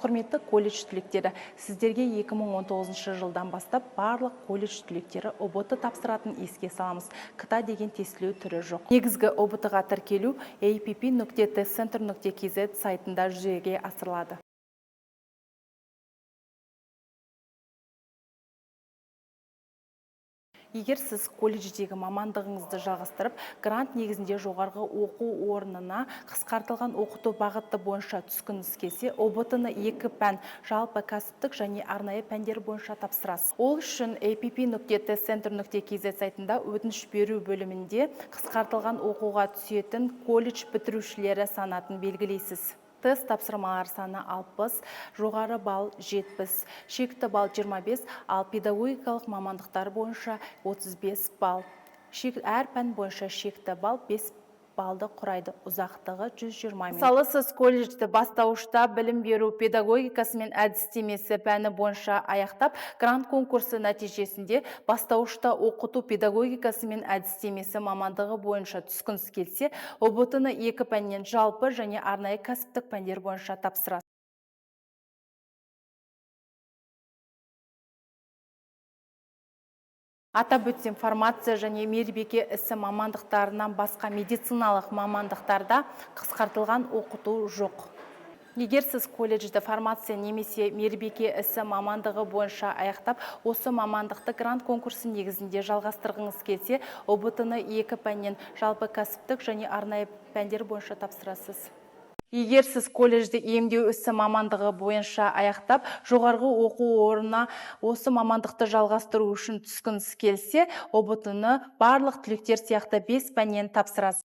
Құрметті колледж түлектері, сіздерге 2019 жылдан бастап барлық колледж түлектері ұбт тапсыратын еске саламыз. КТА деген тестілеу түрі жоқ. Негізгі ұбт-ға тіркелу app.testcenter.kz сайтында жүзеге асырылады. Егер сіз колледждегі мамандығыңызды жалғастырып, грант негізінде жоғарғы оқу орнына қысқартылған оқыту бағыты бойынша түскіңіз келсе, ұбт-ны 2 пән, жалпы кәсіптік және арнайы пәндер бойынша тапсырасыз. Ол үшін app.testcenter.kz сайтында өтініш беру бөлімінде қысқартылған оқуға түсетін колледж бітірушілері санатын белгілейсіз. Тест тапсырмалар саны 60, жоғары балл 70, шекті балл 25, ал педагогикалық мамандықтар бойынша 35 балл. Әр пән бойынша шекті балл 5 баллды құрайды, ұзақтығы 120 минут. Мысалы, сіз колледжді бастауышта білім беру педагогикасы мен әдістемесі пәні бойынша аяқтап, грант конкурсы нәтижесінде бастауышта оқыту педагогикасы мен әдістемесі мамандығы бойынша түскіңіз келсе, ұбт-ны 2 пәннен жалпы және арнайы кәсіптік пәндер бойынша тапсырасыз. Атап өтсем, фармация және мейірбике ісі мамандықтарынан басқа медициналық мамандықтарда қысқартылған оқыту жоқ. Егер сіз колледжді фармация немесе мейірбике ісі мамандығы бойынша аяқтап, осы мамандықты грант конкурсы негізінде жалғастырғыңыз келсе, ұбт-ны 2 пәннен жалпы кәсіптік және арнайы пәндер бойынша тапсырасыз. Егер сіз колледжді емдеу ісі мамандығы бойынша аяқтап, жоғарғы оқу орнына осы мамандықты жалғастыру үшін түскіңіз келсе, ұбт-ны барлық түлектер сияқты 5 пәннен тапсырасыз.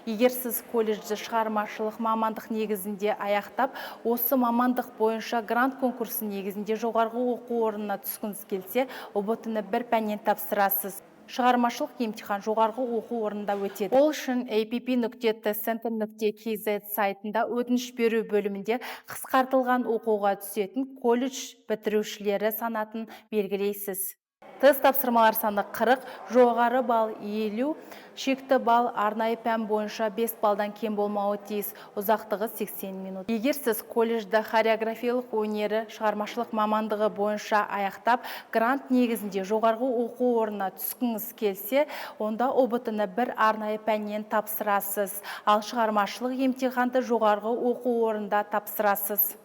Егер сіз колледжді шығармашылық мамандық негізінде аяқтап, осы мамандық бойынша грант конкурсы негізінде жоғарғы оқу орнына түскіңіз келсе, ұбт-ны 1 пәннен тапсырасыз. Шығармашылық емтихан жоғарғы оқу орнында өтеді. Ол үшін app.testcenter.kz сайтында өтініш беру бөлімінде қысқартылған оқуға түсетін колледж бітірушілері санатын белгілейсіз. Тест тапсырмалар саны 40, жоғары балл 50, шекті балл арнайы пән бойынша 5 баллдан кем болмауы тиіс, ұзақтығы 80 минут. Егер сіз колледжді хореографиялық өнері шығармашылық мамандығы бойынша аяқтап, грант негізінде жоғарғы оқу орнына түскіңіз келсе, онда ұбт-ны 1 арнайы пәннен тапсырасыз, ал шығармашылық емтиханды жоғарғы оқу орнында тапсырасыз.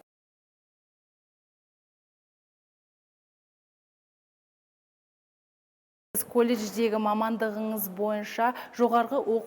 Колледждегі мамандығыңыз бойынша жоғарғы оқу